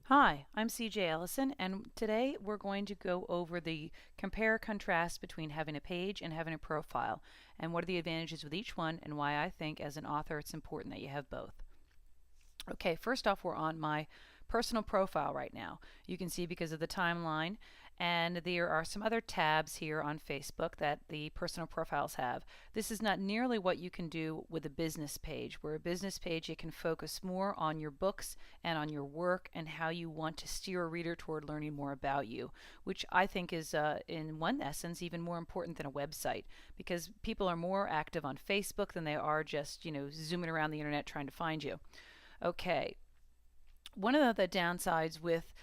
Hi, I'm CJ Ellison, and today we're going to go over the compare contrast between having a page and having a profile, and what are the advantages with each one, and why I think as an author it's important that you have both. Okay, first off, we're on my personal profile right now. You can see because of the timeline, and there are some other tabs here on Facebook that the personal profiles have. This is not nearly what you can do with a business page, where a business page you can focus more on your books and on your work and how you want to steer a reader toward learning more about you, which I think is, in one essence, even more important than a website, because people are more active on Facebook than they are just, zooming around the internet trying to find you. Okay, one of the downsides with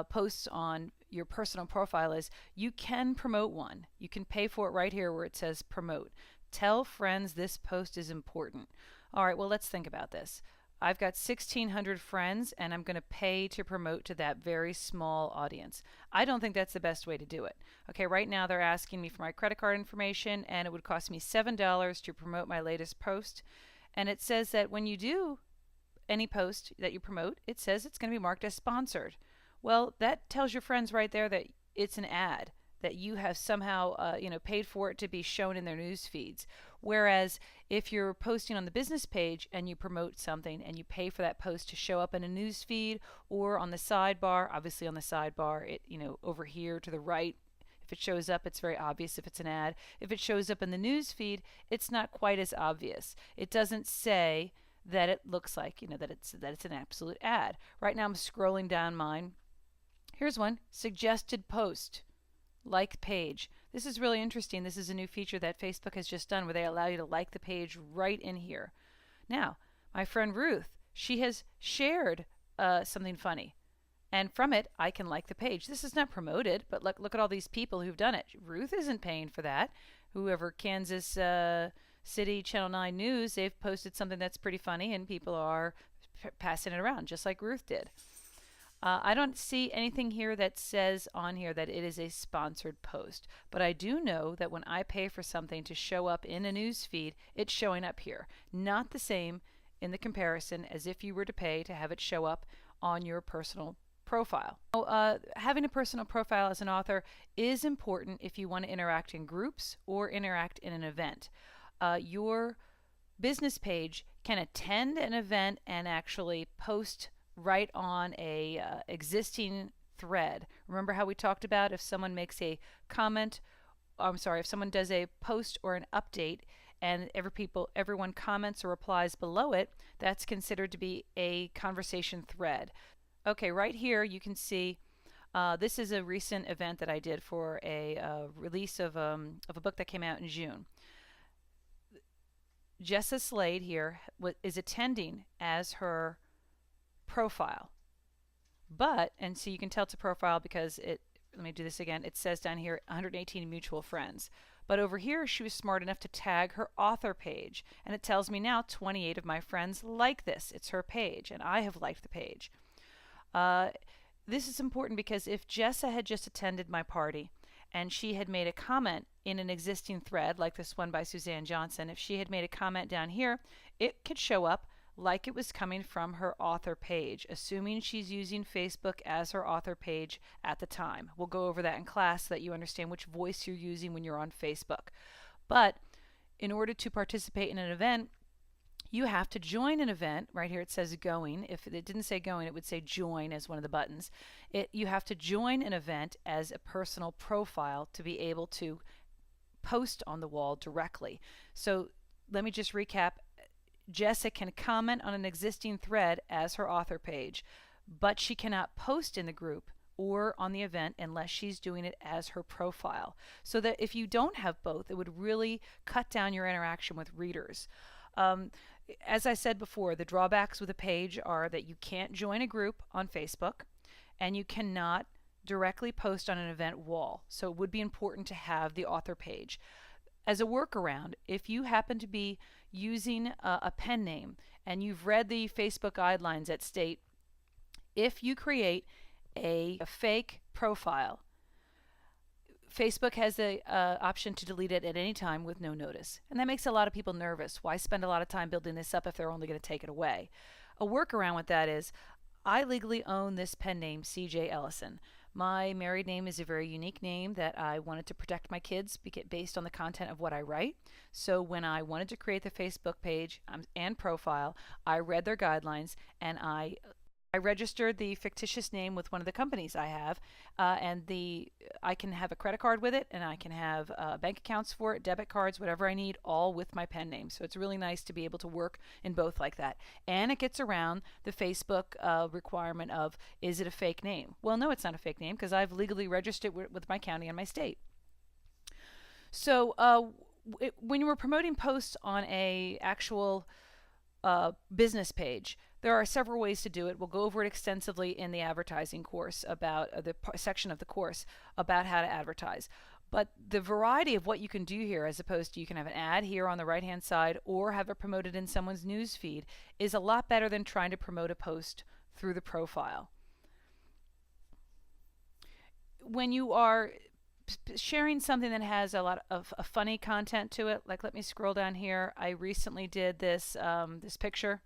posts on your personal profile is you can promote one. You can pay for it right here where it says promote. Tell friends this post is important. All right, well, let's think about this. I've got 1,600 friends and I'm going to pay to promote to that very small audience. I don't think that's the best way to do it. Okay, right now they're asking me for my credit card information and it would cost me $7 to promote my latest post. And it says that when you do any post that you promote, it says it's going to be marked as sponsored. Well, that tells your friends right there that it's an ad, that you have somehow paid for it to be shown in their news feeds. Whereas if you're posting on the business page and you promote something and you pay for that post to show up in a news feed or on the sidebar, obviously on the sidebar, it over here to the right, if it shows up, it's very obvious if it's an ad. If it shows up in the news feed, it's not quite as obvious. It doesn't say that it looks like, that it's an absolute ad. Right now I'm scrolling down mine. Here's one, suggested post, like page. This is really interesting. This is a new feature that Facebook has just done where they allow you to like the page right in here. Now, my friend Ruth, she has shared something funny. And from it, I can like the page. This is not promoted, but look at all these people who've done it. Ruth isn't paying for that. Whoever Kansas City Channel 9 News, they've posted something that's pretty funny, and people are passing it around, just like Ruth did. I don't see anything here that says on here that it is a sponsored post, but I do know that when I pay for something to show up in a news feed, it's showing up here. Not the same in the comparison as if you were to pay to have it show up on your personal profile. Having a personal profile as an author is important if you want to interact in groups or interact in an event. Your business page can attend an event and actually post right on a existing thread. Remember how we talked about if someone makes a comment, if someone does a post or an update and everyone comments or replies below it, that's considered to be a conversation thread. Okay, right here you can see this is a recent event that I did for a release of a book that came out in June. Jessa Slade here is attending as her profile. And so you can tell it's a profile because let me do this again, it says down here 118 mutual friends. But over here, she was smart enough to tag her author page. And it tells me now 28 of my friends like this. It's her page, and I have liked the page. This is important because if Jessa had just attended my party and she had made a comment in an existing thread, like this one by Suzanne Johnson, if she had made a comment down here, it could show up like it was coming from her author page, assuming she's using Facebook as her author page at the time. We'll go over that in class so that you understand which voice you're using when you're on Facebook. But in order to participate in an event, you have to join an event. Right here it says going. If it didn't say going, it would say join as one of the buttons. You have to join an event as a personal profile to be able to post on the wall directly. So let me just recap. Jessa can comment on an existing thread as her author page, but she cannot post in the group or on the event unless she's doing it as her profile. So that if you don't have both, it would really cut down your interaction with readers. As I said before, the drawbacks with a page are that you can't join a group on Facebook and you cannot directly post on an event wall. So it would be important to have the author page. As a workaround, if you happen to be using a pen name and you've read the Facebook guidelines that state if you create a fake profile, Facebook has the option to delete it at any time with no notice. And that makes a lot of people nervous. Why spend a lot of time building this up if they're only going to take it away? A workaround with that is I legally own this pen name, CJ Ellison. My married name is a very unique name that I wanted to protect my kids based on the content of what I write. So when I wanted to create the Facebook page and profile, I read their guidelines and I registered the fictitious name with one of the companies I have, and I can have a credit card with it, and I can have bank accounts for it, debit cards, whatever I need, all with my pen name. So it's really nice to be able to work in both like that. And it gets around the Facebook requirement of, is it a fake name? Well, no, it's not a fake name because I've legally registered with my county and my state. So when you were promoting posts on a actual business page, there are several ways to do it. We'll go over it extensively in the advertising course about the section of the course about how to advertise. But the variety of what you can do here, as opposed to you can have an ad here on the right hand side or have it promoted in someone's news feed, is a lot better than trying to promote a post through the profile. When you are sharing something that has a lot of funny content to it, like let me scroll down here. I recently did this this picture,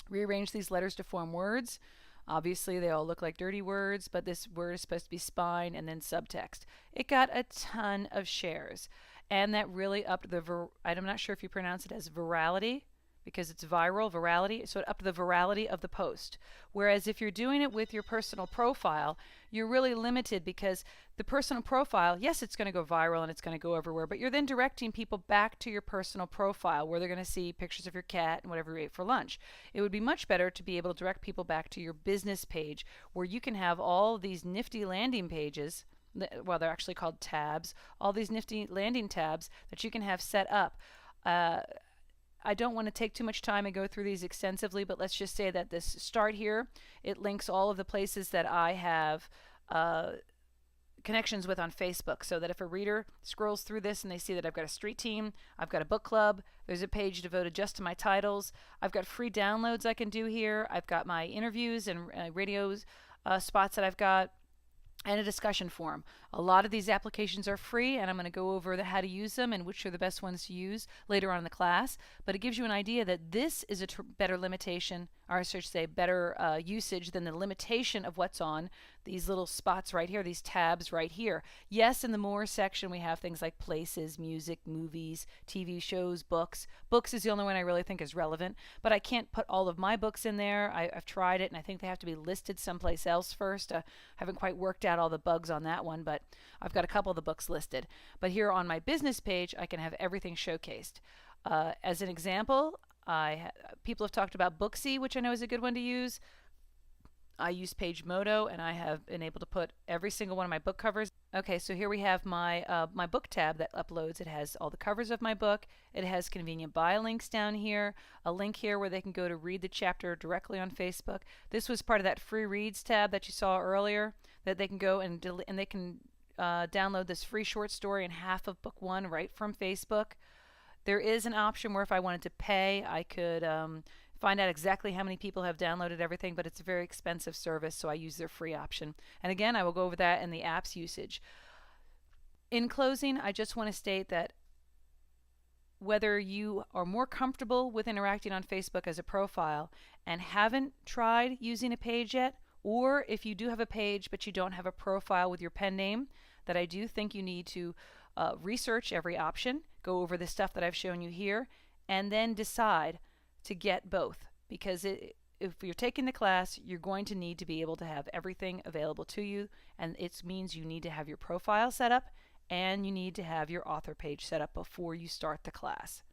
rearrange these letters to form words. Obviously, they all look like dirty words, but this word is supposed to be spine and then subtext. It got a ton of shares, and that really upped the I'm not sure if you pronounce it as virality because it's viral, virality, so it upped the virality of the post. Whereas if you're doing it with your personal profile, you're really limited because the personal profile, yes, it's going to go viral and it's going to go everywhere, but you're then directing people back to your personal profile where they're going to see pictures of your cat and whatever you ate for lunch. It would be much better to be able to direct people back to your business page where you can have all these nifty landing pages, well, they're actually called tabs, all these nifty landing tabs that you can have set up. I don't want to take too much time and go through these extensively, but let's just say that this start here, it links all of the places that I have connections with on Facebook, so that if a reader scrolls through this and they see that I've got a street team, I've got a book club, there's a page devoted just to my titles, I've got free downloads I can do here, I've got my interviews and radio spots that I've got, and a discussion forum. A lot of these applications are free, and I'm going to go over how to use them and which are the best ones to use later on in the class. But it gives you an idea that this is a better limitation, or I should say better usage than the limitation of what's on these little spots right here, these tabs right here. Yes, in the more section we have things like places, music, movies, TV shows, books. Books is the only one I really think is relevant, but I can't put all of my books in there. I've tried it, and I think they have to be listed someplace else first. I haven't quite worked out all the bugs on that one, but I've got a couple of the books listed. But here on my business page, I can have everything showcased. As an example, people have talked about Booksy, which I know is a good one to use. I use PageModo, and I have been able to put every single one of my book covers. Okay, so here we have my my book tab that uploads. It has all the covers of my book. It has convenient buy links down here, a link here where they can go to read the chapter directly on Facebook. This was part of that free reads tab that you saw earlier, that they can go and they can download this free short story and half of book one right from Facebook. There is an option where if I wanted to pay, I could find out exactly how many people have downloaded everything, but it's a very expensive service, so I use their free option. And again, I will go over that in the app's usage. In closing, I just want to state that whether you are more comfortable with interacting on Facebook as a profile and haven't tried using a page yet, or if you do have a page but you don't have a profile with your pen name, that I do think you need to research every option, go over the stuff that I've shown you here, and then decide to get both, because if you're taking the class, you're going to need to be able to have everything available to you, and it means you need to have your profile set up and you need to have your author page set up before you start the class.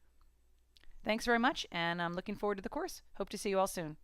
Thanks very much, and I'm looking forward to the course. Hope to see you all soon.